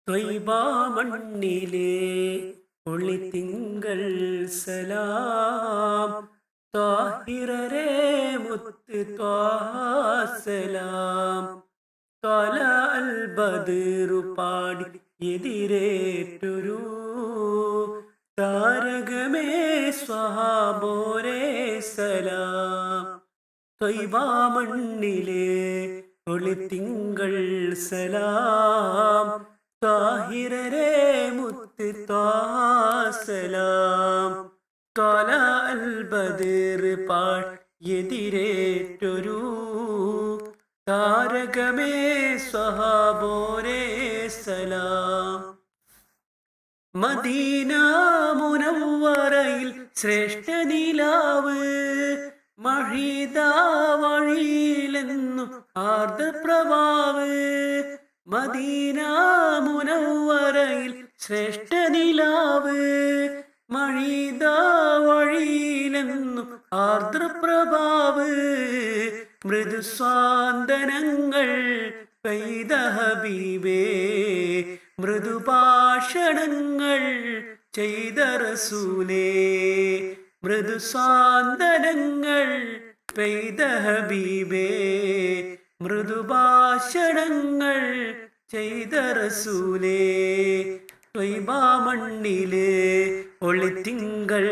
ത്വയ്ബ മണ്ണിലെ ഒളിത്തിങ്കൾ സലാം താഹിറരെ മുത്ത് ത്വാസലാം ത്വല അൽ ബദറു പാടി എതിരേറ്റൊരു താരകമേ സ്വഹാബോരേ സലാം. ത്വയ്ബ മണ്ണിലെ ഒളിത്തിങ്കൾ സലാം താഹിറരെ മുത്ത് ത്വാസലാം ത്വല അൽ ബദർ പാടി എതിരേറ്റൊരു താരകമേ സ്വഹാബോരേ സലാം. മദീന മുനവ്വറയിൽ ശ്രേഷ്ഠ നിലാവ് മഹീദ വഴിയിലെന്നും ആർദ്രപ്രഭാവ്. മദീന മുനവ്വറയിൽ ശ്രേഷ്ഠ നിലാവ് മഹീദ വഴിയിലെന്നും ആർദ്രപ്രഭാവ്. മൃദുസ്വാന്തനങ്ങൾ പെയ്ത ഹബീബേ മൃദുഭാഷണങ്ങൾ ചെയ്ത റസൂലേ. മൃദുസ്വാന്തനങ്ങൾ പെയ്ത ഹബീബേ മൃദുഭാഷണങ്ങൾ ചെയ്ത റസൂലേ. ത്വയ്ബ മണ്ണിലെ ഒളിത്തിങ്കൾ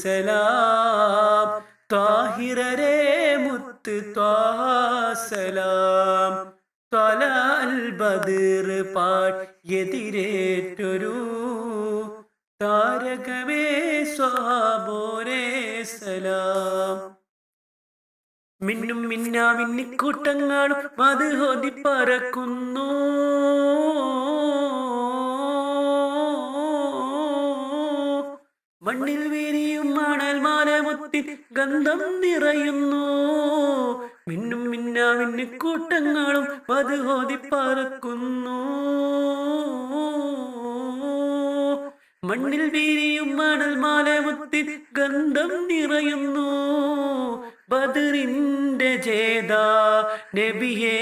സലാം താഹിറരെ മുത്ത് ത്വാസലാം ത്വല അൽ ബദർ പാടി എതിരേറ്റൊരു താരകമേ സ്വഹാബോരേ സലാം. മിന്നും മിന്നാ മിന്നിക്കൂട്ടങ്ങളും അത് ഹോദി പറക്കുന്നു. മണ്ണിൽ വീരിയും മണൽ മാലമുത്തിൽ ഗന്ധം നിറയുന്നു. മിന്നും മിന്നാ മിന്നിക്കൂട്ടങ്ങളും അത് ഹോദി പറക്കുന്നു. മണ്ണിൽ വീരിയും മണൽ മാലമുത്തിൽ ഗന്ധം നിറയുന്നു. ബദറിന്റെ ജേദാ നബിയേ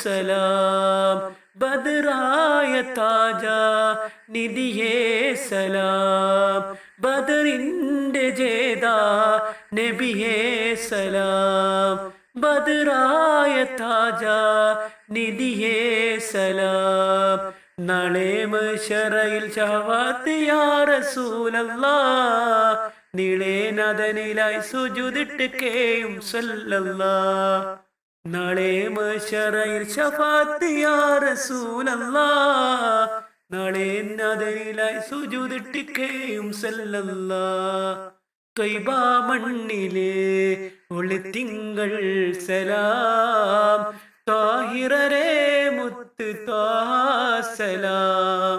സലാം ബദറായ താജ നിധിയേ സലാം. ബദറിന്റെ ജേദാ നബിയേ സലാം ബദറായ താജ നിധിയേ സലാം. നാളെ മഹ്ശറയിൽ ശഫാഅത്ത് യാ റസൂലല്ലാഹ് നീളേ നദനിലായി സുജൂദിട്ട് കേയും സല്ലല്ലാഹ്. നാളെ മഹ്ശറയിൽ ശഫാഅത്ത് യാ റസൂലല്ലാഹ് നാളെ നദനിലായി സുജൂദിട്ട് കേയും സല്ലല്ലാഹ്. ത്വയ്ബ മണ്ണിലെ ഒളിത്തിങ്കൾ സലാം താഹിറരെ മുത്ത് ത്വാസലാം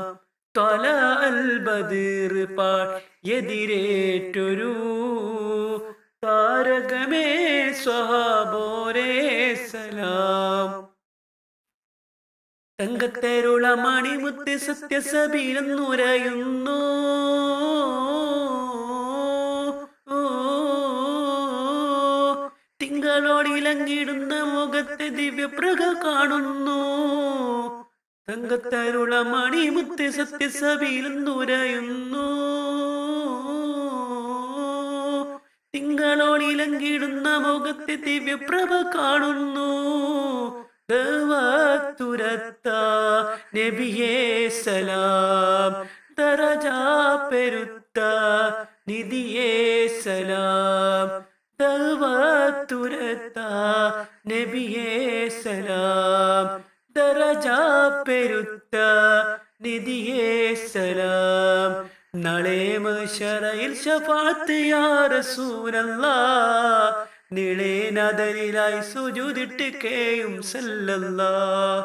ത്വല അൽ ബദർ പാടി എതിരേറ്റൊരു താരകമേ സ്വഹാബോരേ സലാം. തങ്കത്തേരുള മണിമുത്ത് സത്യസബീലെന്നുരയുന്നു. തിങ്കളോടിലങ്ങിടുന്ന മുഖത്തെ ദിവ്യപ്രഭ കാണുന്നു. തങ്കത്തരുള മണിമുത്ത് സത്യസഭയിലെന്നുരയുന്നു. തിങ്കളോടിലങ്ങിടുന്ന മുഖത്തെ ദിവ്യപ്രഭ കാണുന്നു. ദഅവത്തുരത്ത നബിയേ സലാം ദറജാ പെരുത്ത നിധിയേ സലാം. ദഅവത്തുരത്ത നബിയേ സലാം ദറജാ പെരുത്ത നിധിയേ സലാം. നാളെ മഹ്ശറയിൽ ശഫാഅത്ത് യാ റസൂലല്ലാഹ് നീളേ നദനിലായി സുജൂദിട്ട് കേയും സല്ലല്ലാഹ്.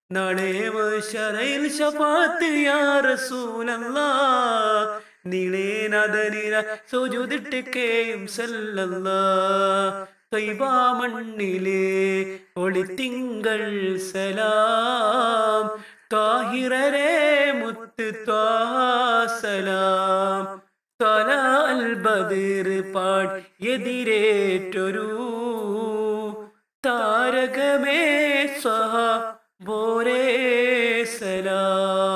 നാളെ മഹ്ശറയിൽ ശഫാഅത്ത് യാ റസൂലല്ലാഹ് നീളേ നദനിലായി സുജൂദിട്ട് കേയും സല്ലല്ലാഹ്. ത്വയ്ബ മണ്ണിലെ ഒളിത്തിങ്കൾ സലാം താഹിറരെ മുത്ത് ത്വാസലാം ത്വല അൽ ബദർ പാടി എതിരേറ്റൊരു താരകമേ സ്വഹാബോരേ സലാം.